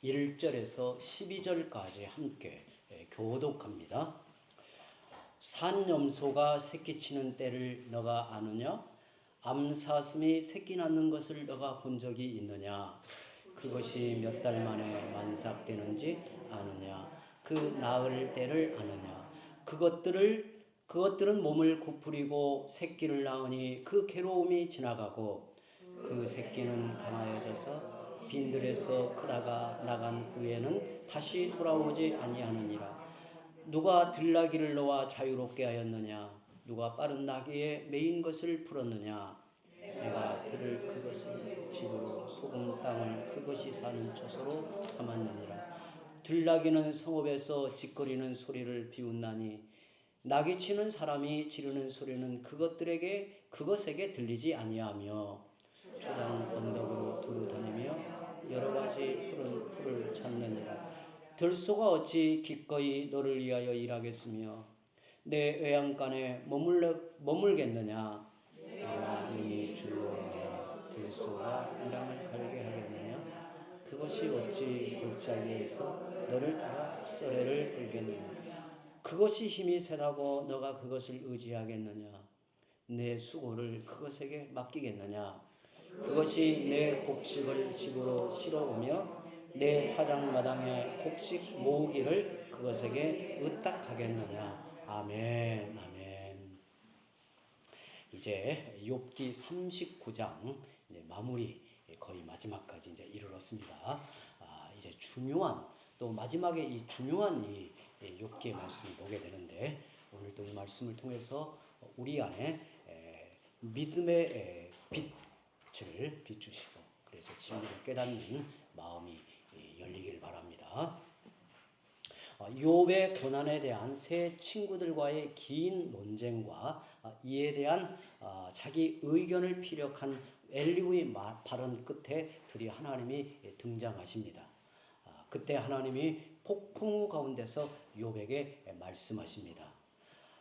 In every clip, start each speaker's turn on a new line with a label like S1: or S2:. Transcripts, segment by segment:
S1: 1절에서 12절까지 함께 교독합니다. 산염소가 새끼치는 때를 너가 아느냐? 암사슴이 새끼 낳는 것을 너가 본 적이 있느냐? 그것이 몇 달 만에 만삭되는지 아느냐? 그 낳을 때를 아느냐? 그것들은 몸을 고프리고 새끼를 낳으니 그 괴로움이 지나가고 그 새끼는 강하여져서 빈들에서 크다가 나간 후에는 다시 돌아오지 아니하느니라. 누가 들나귀를 놓아 자유롭게 하였느냐? 누가 빠른 나귀에 매인 것을 풀었느냐? 내가 들을 그것을 집으로 소금 땅을 그것이 사는 처소로 삼았느니라. 들나귀는 성읍에서 짓거리는 소리를 비웃나니 나귀 치는 사람이 지르는 소리는 그것에게 들리지 아니하며 초당 언덕으로 두루 다니며 여러 가지 푸른 풀을 찾느니라. 들소가 어찌 기꺼이 너를 위하여 일하겠으며 내 외양간에 머물겠느냐? 내가 능히 줄로 내 들소가 이랑을 갈게 하겠느냐? 그것이 어찌 골짜기에서 너를 따라 썰매를 끌겠느냐? 그것이 힘이 세다고 너가 그것을 의지하겠느냐? 내 수고를 그것에게 맡기겠느냐? 그것이 내 곡식을 집으로 실어오며 내 타작마당에 곡식 모으기를 그것에게 의탁하겠느냐? 아멘, 아멘. 이제 욥기 39장 마무리 거의 마지막까지 이제 이르렀습니다. 이제 중요한 또 마지막에 이 중요한 이 욥기의 말씀을 보게 되는데 오늘도 이 말씀을 통해서 우리 안에 믿음의 빛을 비추시고 그래서 진리를 깨닫는 마음이 열리길 바랍니다. 욥의 고난에 대한 새 친구들과의 긴 논쟁과 이에 대한 자기 의견을 피력한 엘리후의 발언 끝에 드디어 하나님이 등장하십니다. 그때 하나님이 폭풍우 가운데서 욥에게 말씀하십니다.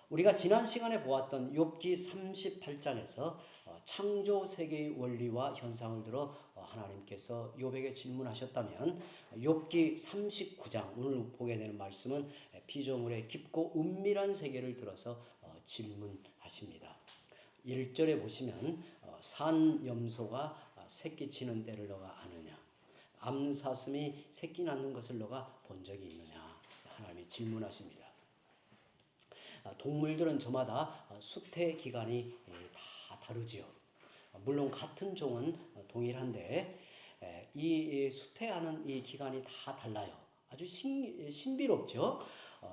S1: 우리가 지난 시간에 보았던 욥기 38장에서 창조 세계의 원리와 현상을 들어 하나님께서 욥에게 질문하셨다면 욥기 39장 오늘 보게 되는 말씀은 피조물의 깊고 은밀한 세계를 들어서 질문하십니다. 1절에 보시면 산염소가 새끼치는 때를 너가 아느냐? 암사슴이 새끼 낳는 것을 너가 본 적이 있느냐? 하나님이 질문하십니다. 동물들은 저마다 수태 기간이 다 다르지요. 물론 같은 종은 동일한데 이 수태하는 이 기간이 다 달라요. 아주 신비롭죠.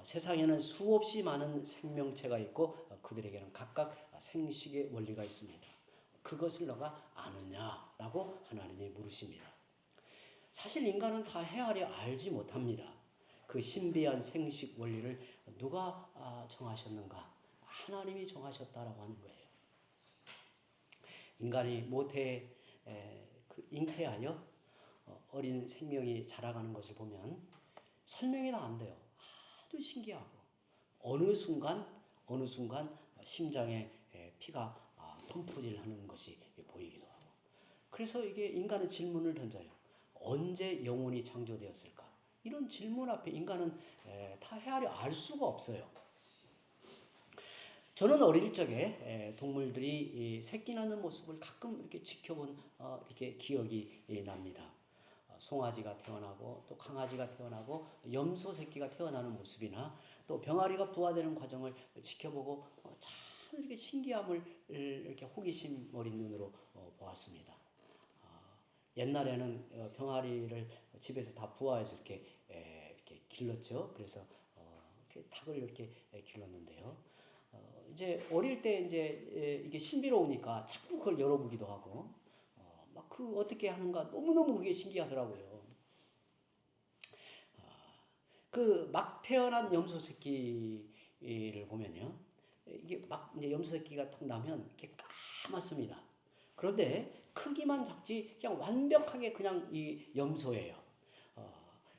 S1: 세상에는 수없이 많은 생명체가 있고 그들에게는 각각 생식의 원리가 있습니다. 그것을 너가 아느냐라고 하나님이 물으십니다. 사실 인간은 다 헤아려 알지 못합니다. 그 신비한 생식 원리를 누가 정하셨는가? 하나님이 정하셨다라고 하는 거예요. 인간이 모태에 잉태하여 어린 생명이 자라가는 것을 보면 설명이 다 안 돼요. 아주 신기하고 어느 순간 심장에 피가 펌프질하는 것이 보이기도 하고. 그래서 이게 인간은 질문을 던져요. 언제 영혼이 창조되었을까? 이런 질문 앞에 인간은 다 헤아려 알 수가 없어요. 저는 어릴 적에 동물들이 새끼 낳는 모습을 가끔 이렇게 지켜본 이렇게 기억이 납니다. 송아지가 태어나고 또 강아지가 태어나고 염소 새끼가 태어나는 모습이나 또 병아리가 부화되는 과정을 지켜보고 참 이렇게 신기함을 이렇게 호기심 어린 눈으로 보았습니다. 옛날에는 병아리를 집에서 다 부화해서 이렇게 길렀죠. 그래서 이렇게 닭을 이렇게 길렀는데요. 이제 어릴 때 이제 이게 신비로우니까 자꾸 그걸 열어보기도 하고 막 그 어떻게 하는가 너무너무 그게 신기하더라고요. 그 막 태어난 염소 새끼를 보면요. 이게 막 이제 염소 새끼가 탁 나면 이렇게 까맣습니다. 그런데 크기만 작지 그냥 완벽하게 그냥 이 염소예요.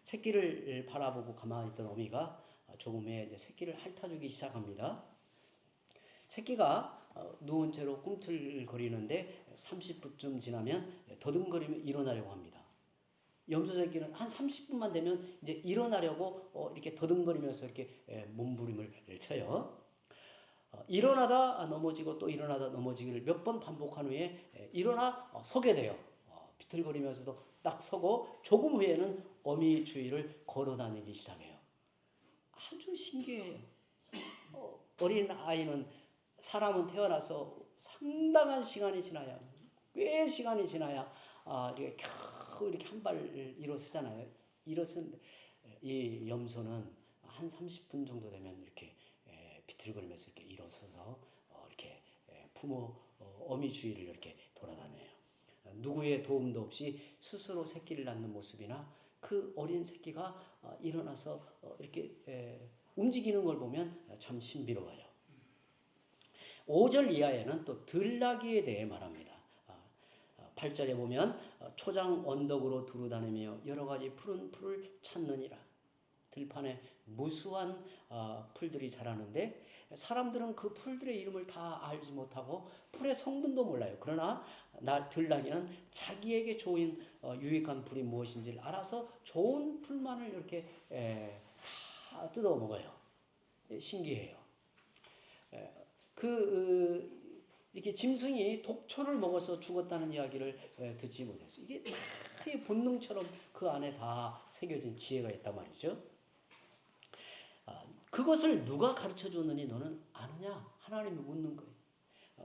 S1: 새끼를 바라보고 가만히 있던 어미가 조금 후에 이제 새끼를 핥아주기 시작합니다. 새끼가 누운 채로 꿈틀거리는데 30분쯤 지나면 더듬거리며 일어나려고 합니다. 염소 새끼는 한 30분만 되면 이제 일어나려고 이렇게 더듬거리면서 이렇게 몸부림을 쳐요. 일어나다 넘어지고 또 일어나다 넘어지기를 몇 번 반복한 후에 일어나 서게 돼요. 비틀거리면서도 딱 서고 조금 후에는 어미 주위를 걸어 다니기 시작해요. 아주 신기해요. 어린 아이는 사람은 태어나서 상당한 시간이 지나야 꽤 시간이 지나야 이렇게 겨우 이렇게 한 발 일어서잖아요. 일어서는데 이 염소는 한 30분 정도 되면 이렇게 비틀거리면서 이렇게 일어서서 이렇게 부모 어미 주위를 이렇게 돌아다녀요. 누구의 도움도 없이 스스로 새끼를 낳는 모습이나 그 어린 새끼가 일어나서 이렇게 움직이는 걸 보면 참 신비로워요. 5절 이하에는 또 들나귀에 대해 말합니다. 8절에 보면 초장 언덕으로 두루다니며 여러 가지 푸른 풀을 찾느니라. 들판에 무수한 풀들이 자라는데 사람들은 그 풀들의 이름을 다 알지 못하고 풀의 성분도 몰라요. 그러나 들나귀는 자기에게 좋은 유익한 풀이 무엇인지를 알아서 좋은 풀만을 이렇게 다 뜯어 먹어요. 신기해요. 이렇게 짐승이 독초를 먹어서 죽었다는 이야기를 듣지 못했어요. 이게 다 본능처럼 그 안에 다 새겨진 지혜가 있단 말이죠. 그것을 누가 가르쳐 줬느니 너는 아느냐? 하나님이 묻는 거예요.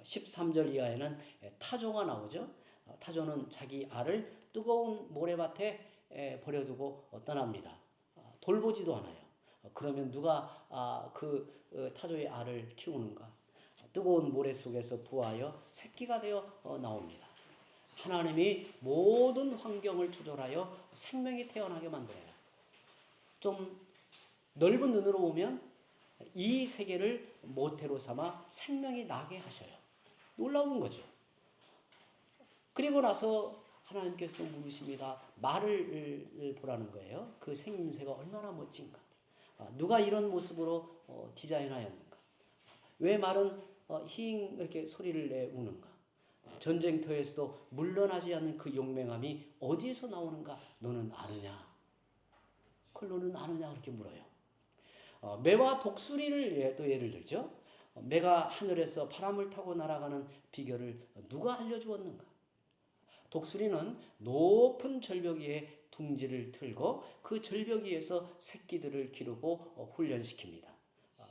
S1: 13절 이하에는 타조가 나오죠. 타조는 자기 알을 뜨거운 모래밭에 버려두고 떠납니다. 돌보지도 않아요. 그러면 누가 그 타조의 알을 키우는가? 뜨거운 모래 속에서 부하여 새끼가 되어 나옵니다. 하나님이 모든 환경을 조절하여 생명이 태어나게 만들어요. 좀 넓은 눈으로 보면 이 세계를 모태로 삼아 생명이 나게 하셔요. 놀라운 거죠. 그리고 나서 하나님께서도 물으십니다. 말을 보라는 거예요. 그 생김새가 얼마나 멋진가. 누가 이런 모습으로 디자인하였는가. 왜 말은 힝 이렇게 소리를 내 우는가. 전쟁터에서도 물러나지 않는 그 용맹함이 어디에서 나오는가. 너는 아느냐. 그걸 너는 아느냐 그렇게 물어요. 매와 독수리를 또 예를 들죠. 매가 하늘에서 바람을 타고 날아가는 비결을 누가 알려주었는가? 독수리는 높은 절벽 위에 둥지를 틀고 그 절벽 위에서 새끼들을 기르고 훈련시킵니다.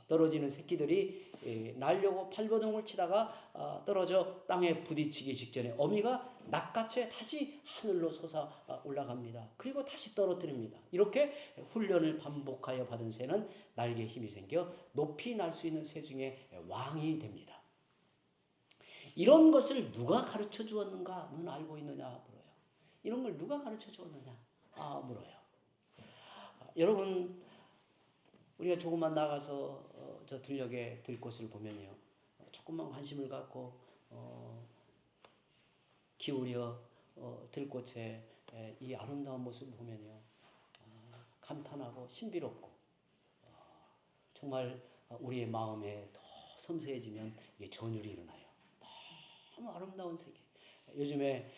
S1: 떨어지는 새끼들이 날려고 발버둥을 치다가 떨어져 땅에 부딪히기 직전에 어미가 낚아채 다시 하늘로 솟아 올라갑니다. 그리고 다시 떨어뜨립니다. 이렇게 훈련을 반복하여 받은 새는 날개에 힘이 생겨 높이 날 수 있는 새 중에 왕이 됩니다. 이런 것을 누가 가르쳐 주었는가? 넌 알고 있느냐? 물어요. 이런 걸 누가 가르쳐 주었느냐? 물어요. 여러분 우리가 조금만 나가서 저 들녘에 들꽃을 보면요. 조금만 관심을 갖고 기울여 들꽃의 이 아름다운 모습을 보면요. 감탄하고 신비롭고 정말 우리의 마음에 더 섬세해지면 전율이 일어나요. 너무 아름다운 세계. 요즘에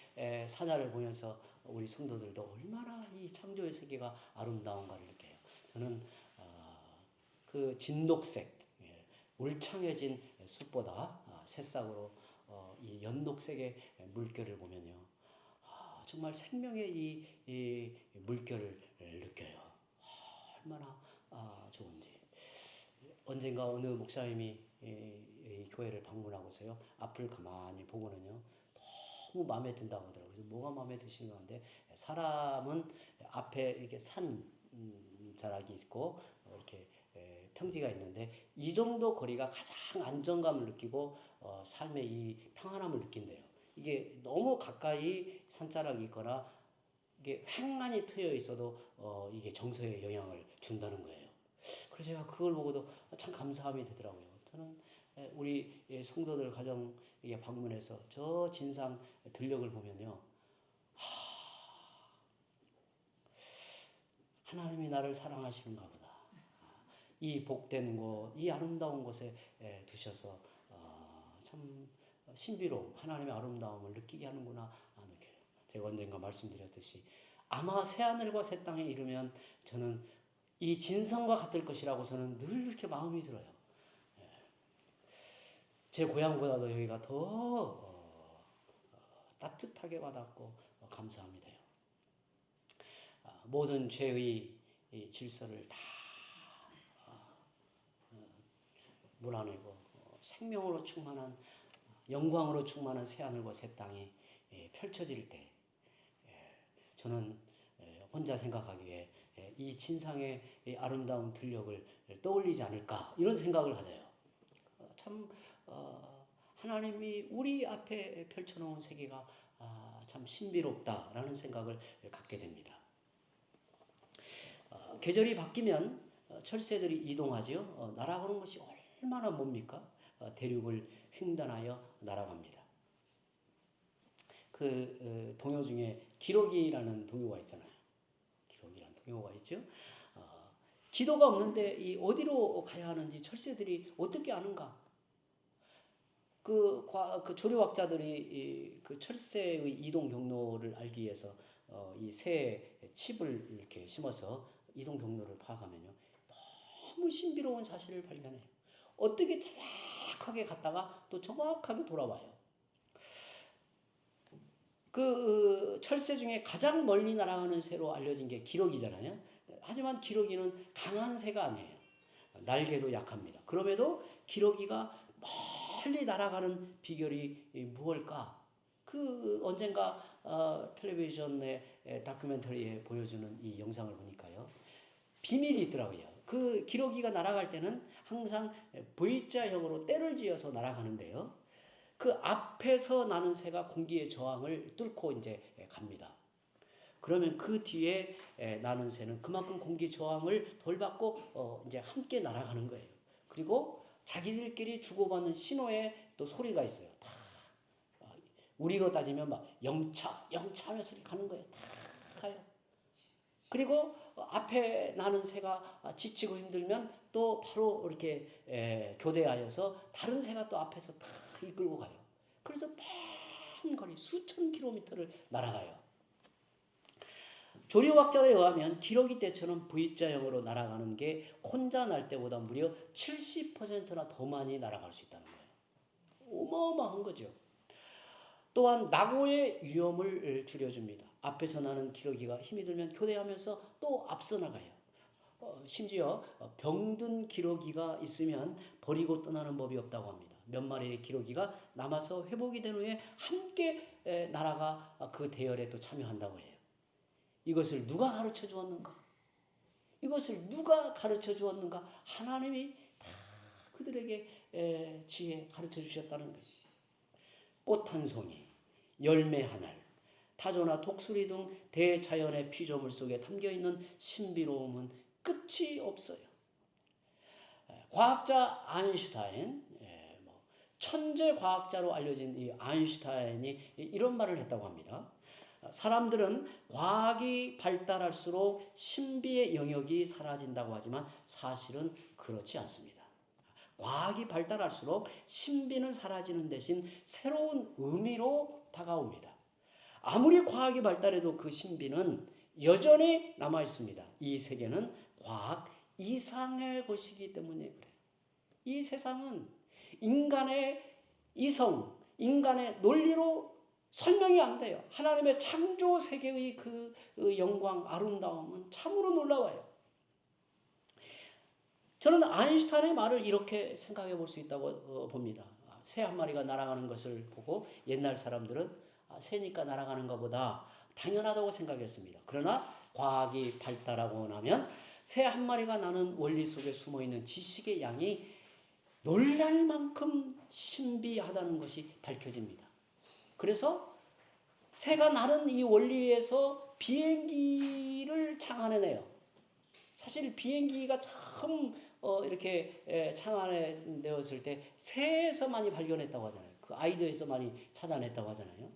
S1: 사자를 보면서 우리 성도들도 얼마나 이 창조의 세계가 아름다운가를 느껴요. 저는 그 진녹색, 울창해진 숲보다 새싹으로 이 연녹색의 물결을 보면요. 정말 생명의 이 물결을 느껴요. 얼마나 좋은지. 언젠가 어느 목사님이 이 교회를 방문하고서요. 앞을 가만히 보고는요. 너무 마음에 든다고 하더라고요. 그래서 뭐가 마음에 드시는 건데 사람은 앞에 이렇게 산 자락이 있고 이렇게 평지가 있는데 이 정도 거리가 가장 안정감을 느끼고 삶의 이 평안함을 느낀대요. 이게 너무 가까이 산자락이 있거나 이게 횡만이 트여 있어도 이게 정서에 영향을 준다는 거예요. 그래서 제가 그걸 보고도 참 감사함이 되더라고요. 저는 우리 성도들 가정에 방문해서 저 진상 들녘을 보면요. 하나님이 나를 사랑하시는가 보다. 이 복된 곳, 이 아름다운 곳에 두셔서 참 신비로움, 하나님의 아름다움을 느끼게 하는구나 느껴요. 제가 언젠가 말씀드렸듯이 아마 새하늘과 새 땅에 이르면 저는 이 진성과 같을 것이라고 저는 늘 이렇게 마음이 들어요. 제 고향보다도 여기가 더 따뜻하게 와닿고 감사합니다. 모든 죄의 질서를 다 몰아내고 생명으로 충만한 영광으로 충만한 새하늘과 새 땅이 펼쳐질 때 저는 혼자 생각하기에 이 진상의 아름다운 들녘을 떠올리지 않을까 이런 생각을 가져요. 참 하나님이 우리 앞에 펼쳐놓은 세계가 참 신비롭다라는 생각을 갖게 됩니다. 계절이 바뀌면 철새들이 이동하죠. 날아가는 것이 얼마나 뭡니까? 대륙을 횡단하여 날아갑니다. 그 동요 중에 기러기라는 동요가 있잖아요. 기러기라는 동요가 있죠. 지도가 없는데 이 어디로 가야 하는지 철새들이 어떻게 아는가? 그 조류학자들이 그 철새의 이동 경로를 알기 위해서 이 새에 칩을 이렇게 심어서 이동 경로를 파악하면요. 너무 신비로운 사실을 발견해요. 어떻게 정확하게 갔다가 또 정확하게 돌아와요. 그 철새 중에 가장 멀리 날아가는 새로 알려진 게 기러기잖아요. 하지만 기러기는 강한 새가 아니에요. 날개도 약합니다. 그럼에도 기러기가 멀리 날아가는 비결이 무엇일까? 그 언젠가 텔레비전의 다큐멘터리에 보여주는 이 영상을 보니까요. 비밀이 있더라고요. 그 기러기가 날아갈 때는 항상 V자형으로 때를 지어서 날아가는데요. 그 앞에서 나는 새가 공기의 저항을 뚫고 이제 갑니다. 그러면 그 뒤에 나는 새는 그만큼 공기 저항을 덜 받고 이제 함께 날아가는 거예요. 그리고 자기들끼리 주고받는 신호에 또 소리가 있어요. 다 우리로 따지면 막 영차 하면서 가는 거예요. 다 가요. 그리고 앞에 나는 새가 지치고 힘들면 또 바로 이렇게 교대하여서 다른 새가 또 앞에서 다 이끌고 가요. 그래서 먼 거리 수천 킬로미터를 날아가요. 조류학자에 의하면 기러기 때처럼 V자형으로 날아가는 게 혼자 날 때보다 무려 70%나 더 많이 날아갈 수 있다는 거예요. 어마어마한 거죠. 또한 낙오의 위험을 줄여줍니다. 앞에서 나는 기러기가 힘이 들면 교대하면서 또 앞서 나가요. 심지어 병든 기러기가 있으면 버리고 떠나는 법이 없다고 합니다. 몇 마리의 기러기가 남아서 회복이 된 후에 함께 나라가 그 대열에 또 참여한다고 해요. 이것을 누가 가르쳐 주었는가? 이것을 누가 가르쳐 주었는가? 하나님이 다 그들에게 지혜 가르쳐 주셨다는 거예요. 꽃 한 송이, 열매 한 알, 타조나 독수리 등 대자연의 피조물 속에 담겨있는 신비로움은 끝이 없어요. 과학자 아인슈타인, 천재 과학자로 알려진 이 아인슈타인이 이런 말을 했다고 합니다. 사람들은 과학이 발달할수록 신비의 영역이 사라진다고 하지만 사실은 그렇지 않습니다. 과학이 발달할수록 신비는 사라지는 대신 새로운 의미로 다가옵니다. 아무리 과학이 발달해도 그 신비는 여전히 남아 있습니다. 이 세계는 과학 이상의 것이기 때문에 그래요. 이 세상은 인간의 이성, 인간의 논리로 설명이 안 돼요. 하나님의 창조 세계의 그 영광, 아름다움은 참으로 놀라워요. 저는 아인슈타인의 말을 이렇게 생각해 볼 수 있다고 봅니다. 새 한 마리가 날아가는 것을 보고 옛날 사람들은 새니까 날아가는 것보다 당연하다고 생각했습니다. 그러나 과학이 발달하고 나면 새 한 마리가 나는 원리 속에 숨어있는 지식의 양이 놀랄 만큼 신비하다는 것이 밝혀집니다. 그래서 새가 나는 이 원리에서 비행기를 창안해내요. 사실 비행기가 처음 이렇게 창안되었을 때 새에서 많이 발견했다고 하잖아요. 그 아이디어에서 많이 찾아냈다고 하잖아요.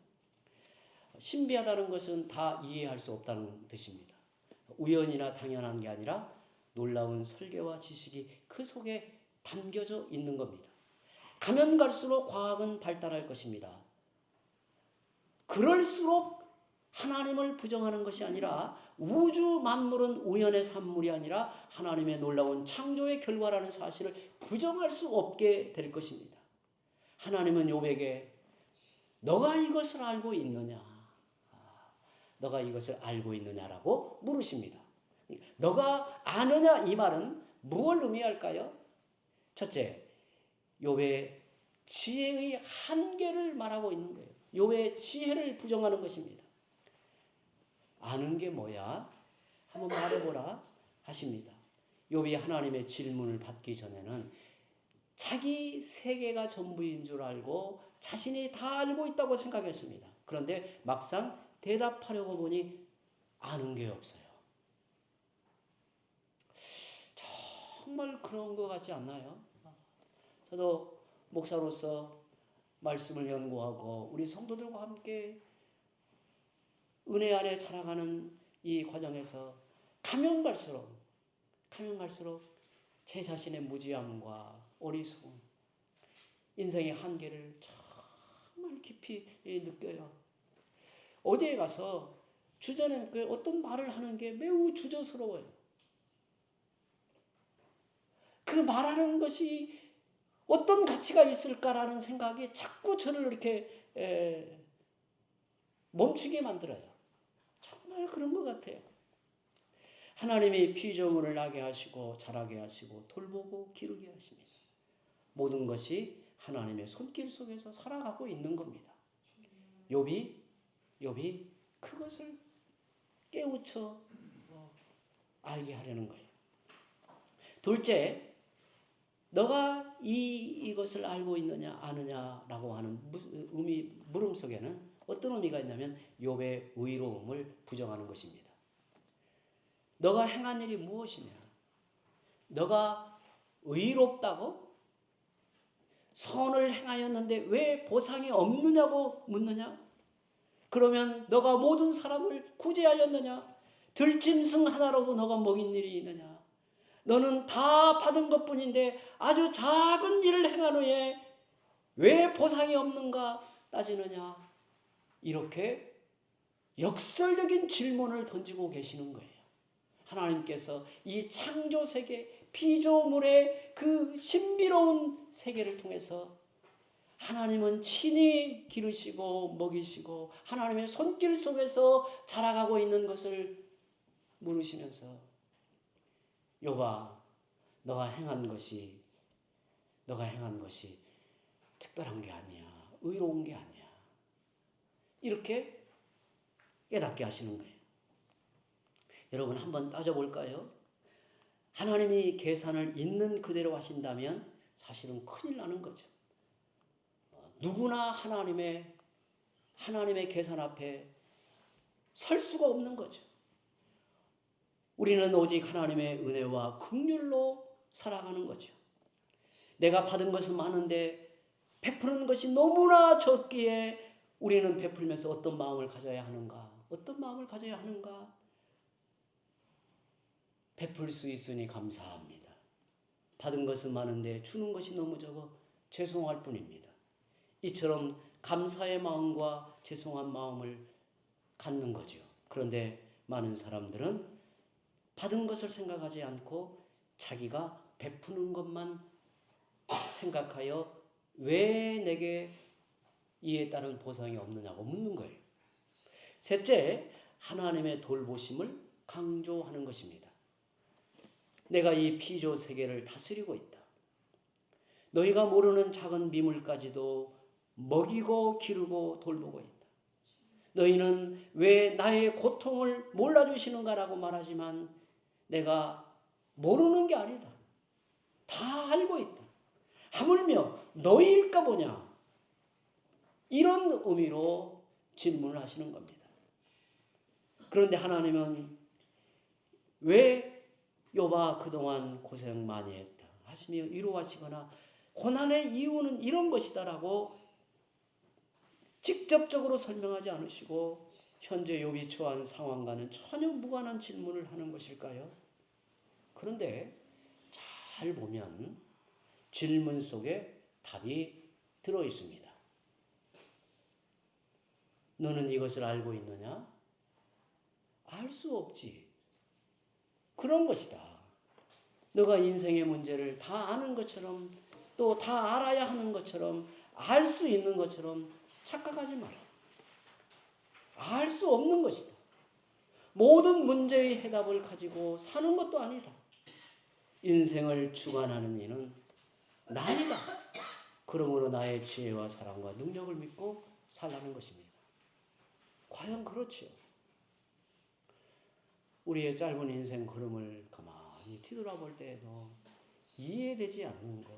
S1: 신비하다는 것은 다 이해할 수 없다는 뜻입니다. 우연이나 당연한 게 아니라 놀라운 설계와 지식이 그 속에 담겨져 있는 겁니다. 가면 갈수록 과학은 발달할 것입니다. 그럴수록 하나님을 부정하는 것이 아니라 우주 만물은 우연의 산물이 아니라 하나님의 놀라운 창조의 결과라는 사실을 부정할 수 없게 될 것입니다. 하나님은 욥에게 너가 이것을 알고 있느냐? 너가 이것을 알고 있느냐라고 물으십니다. 너가 아느냐 이 말은 무엇을 의미할까요? 첫째, 욥의 지혜의 한계를 말하고 있는 거예요. 욥의 지혜를 부정하는 것입니다. 아는 게 뭐야? 한번 말해보라 하십니다. 욥이 하나님의 질문을 받기 전에는 자기 세계가 전부인 줄 알고 자신이 다 알고 있다고 생각했습니다. 그런데 막상 대답하려고 보니 아는 게 없어요. 정말 그런 것 같지 않나요? 저도 목사로서 말씀을 연구하고 우리 성도들과 함께 은혜 안에 자라가는 이 과정에서 가면 갈수록 제 자신의 무지함과 어리석음, 인생의 한계를 정말 깊이 느껴요. 어디에 가서 주변에 어떤 말을 하는 게 매우 주저스러워요. 그 말하는 것이 어떤 가치가 있을까라는 생각이 자꾸 저를 이렇게 멈추게 만들어요. 정말 그런 것 같아요. 하나님이 피조물을 나게 하시고 자라게 하시고 돌보고 기르게 하십니다. 모든 것이 하나님의 손길 속에서 살아가고 있는 겁니다. 욥이 그것을 깨우쳐 알게 하려는 거예요. 둘째, 너가 이것을 알고 있느냐 아느냐라고 하는 물음 속에는 어떤 의미가 있냐면 욥의 의로움을 부정하는 것입니다. 너가 행한 일이 무엇이냐? 너가 의롭다고? 선을 행하였는데 왜 보상이 없느냐고 묻느냐? 그러면 너가 모든 사람을 구제하였느냐? 들짐승 하나로도 너가 먹인 일이 있느냐? 너는 다 받은 것뿐인데 아주 작은 일을 행한 후에 왜 보상이 없는가 따지느냐? 이렇게 역설적인 질문을 던지고 계시는 거예요. 하나님께서 이 창조세계, 피조물의 그 신비로운 세계를 통해서 하나님은 친히 기르시고 먹이시고 하나님의 손길 속에서 자라가고 있는 것을 물으시면서 욥아, 너가 행한 것이 특별한 게 아니야. 의로운 게 아니야. 이렇게 깨닫게 하시는 거예요. 여러분 한번 따져볼까요? 하나님이 계산을 있는 그대로 하신다면 사실은 큰일 나는 거죠. 누구나 하나님의 계산 앞에 설 수가 없는 거죠. 우리는 오직 하나님의 은혜와 긍휼로 살아가는 거죠. 내가 받은 것은 많은데 베푸는 것이 너무나 적기에 우리는 베풀면서 어떤 마음을 가져야 하는가? 베풀 수 있으니 감사합니다. 받은 것은 많은데 주는 것이 너무 적어 죄송할 뿐입니다. 이처럼 감사의 마음과 죄송한 마음을 갖는 거죠. 그런데 많은 사람들은 받은 것을 생각하지 않고 자기가 베푸는 것만 생각하여 왜 내게 이에 따른 보상이 없느냐고 묻는 거예요. 셋째, 하나님의 돌보심을 강조하는 것입니다. 내가 이 피조 세계를 다스리고 있다. 너희가 모르는 작은 미물까지도 먹이고 기르고 돌보고 있다. 너희는 왜 나의 고통을 몰라주시는가라고 말하지만 내가 모르는 게 아니다. 다 알고 있다. 하물며 너희일까 보냐. 이런 의미로 질문을 하시는 겁니다. 그런데 하나님은 왜 욥아 그동안 고생 많이 했다 하시며 위로하시거나 고난의 이유는 이런 것이다라고 직접적으로 설명하지 않으시고 현재 욥이 처한 상황과는 전혀 무관한 질문을 하는 것일까요? 그런데 잘 보면 질문 속에 답이 들어 있습니다. 너는 이것을 알고 있느냐? 알 수 없지. 그런 것이다. 너가 인생의 문제를 다 아는 것처럼 또 다 알아야 하는 것처럼 알 수 있는 것처럼 착각하지 마라. 알 수 없는 것이다. 모든 문제의 해답을 가지고 사는 것도 아니다. 인생을 주관하는 이는 나이다. 그러므로 나의 지혜와 사랑과 능력을 믿고 살라는 것입니다. 과연 그렇지요? 우리의 짧은 인생 흐름을 가만히 뒤돌아볼 때에도 이해되지 않는 것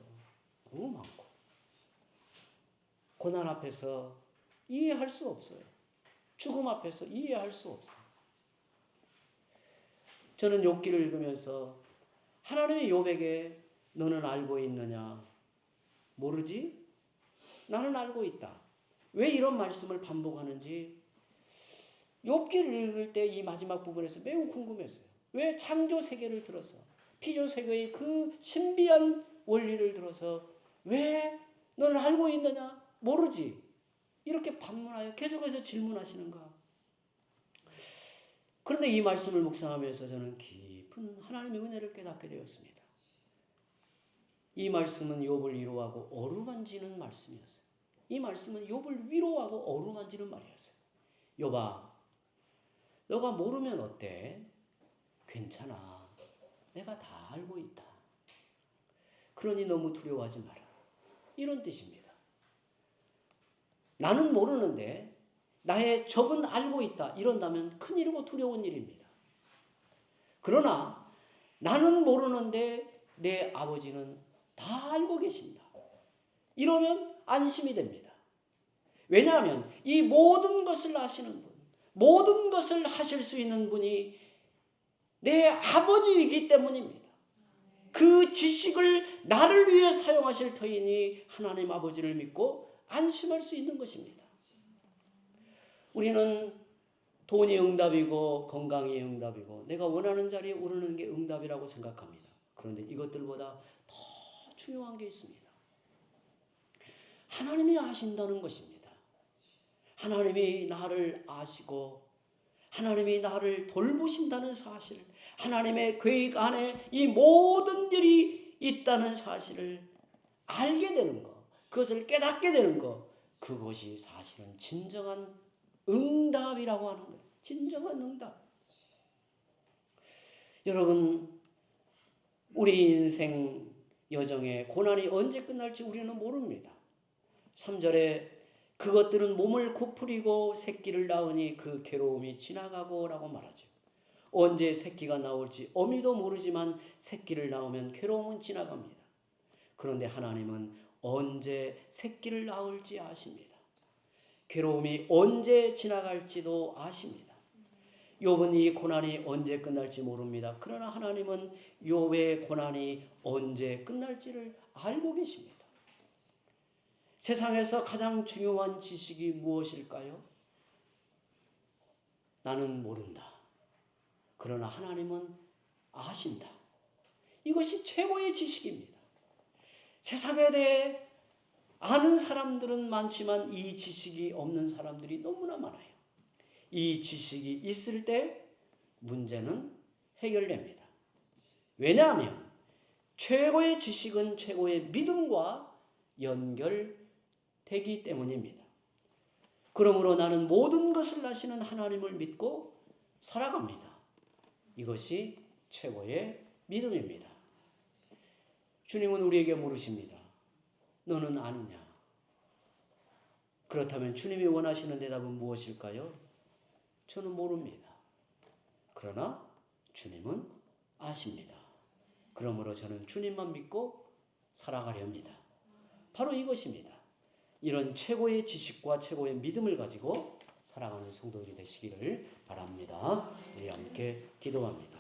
S1: 너무 많고 고난 앞에서 이해할 수 없어요. 죽음 앞에서 이해할 수 없어요. 저는 욥기를 읽으면서 하나님이 욥에게 너는 알고 있느냐? 모르지? 나는 알고 있다. 왜 이런 말씀을 반복하는지 욥기를 읽을 때 이 마지막 부분에서 매우 궁금했어요. 왜 창조 세계를 들어서 피조 세계의 그 신비한 원리를 들어서 왜 너는 알고 있느냐? 모르지? 이렇게 반문하여 계속해서 질문하시는가? 그런데 이 말씀을 묵상하면서 저는 깊은 하나님의 은혜를 깨닫게 되었습니다. 이 말씀은 욥을 위로하고 어루만지는 말씀이었어요. 이 말씀은 욥을 위로하고 어루만지는 말이었어요. 욥아, 너가 모르면 어때? 괜찮아. 내가 다 알고 있다. 그러니 너무 두려워하지 마라. 이런 뜻입니다. 나는 모르는데 나의 적은 알고 있다. 이런다면 큰일이고 두려운 일입니다. 그러나 나는 모르는데 내 아버지는 다 알고 계신다. 이러면 안심이 됩니다. 왜냐하면 이 모든 것을 아시는 분, 모든 것을 하실 수 있는 분이 내 아버지이기 때문입니다. 그 지식을 나를 위해 사용하실 터이니 하나님 아버지를 믿고 안심할 수 있는 것입니다. 우리는 돈이 응답이고 건강이 응답이고 내가 원하는 자리에 오르는 게 응답이라고 생각합니다. 그런데 이것들보다 더 중요한 게 있습니다. 하나님이 아신다는 것입니다. 하나님이 나를 아시고 하나님이 나를 돌보신다는 사실, 하나님의 계획 안에 이 모든 일이 있다는 사실을 알게 되는 것, 그것을 깨닫게 되는 것, 그것이 사실은 진정한 응답이라고 하는 거예요. 진정한 응답. 여러분, 우리 인생 여정의 고난이 언제 끝날지 우리는 모릅니다. 3절에 그것들은 몸을 고프리고 새끼를 낳으니 그 괴로움이 지나가고 라고 말하죠. 언제 새끼가 나올지 어미도 모르지만 새끼를 낳으면 괴로움은 지나갑니다. 그런데 하나님은 언제 새끼를 낳을지 아십니다. 괴로움이 언제 지나갈지도 아십니다. 욥은 이 고난이 언제 끝날지 모릅니다. 그러나 하나님은 욥의 고난이 언제 끝날지를 알고 계십니다. 세상에서 가장 중요한 지식이 무엇일까요? 나는 모른다. 그러나 하나님은 아신다. 이것이 최고의 지식입니다. 세상에 대해 아는 사람들은 많지만 이 지식이 없는 사람들이 너무나 많아요. 이 지식이 있을 때 문제는 해결됩니다. 왜냐하면 최고의 지식은 최고의 믿음과 연결되기 때문입니다. 그러므로 나는 모든 것을 아시는 하나님을 믿고 살아갑니다. 이것이 최고의 믿음입니다. 주님은 우리에게 물으십니다. 너는 아느냐? 그렇다면 주님이 원하시는 대답은 무엇일까요? 저는 모릅니다. 그러나 주님은 아십니다. 그러므로 저는 주님만 믿고 살아가려 합니다. 바로 이것입니다. 이런 최고의 지식과 최고의 믿음을 가지고 살아가는 성도들이 되시기를 바랍니다. 우리 함께 기도합니다.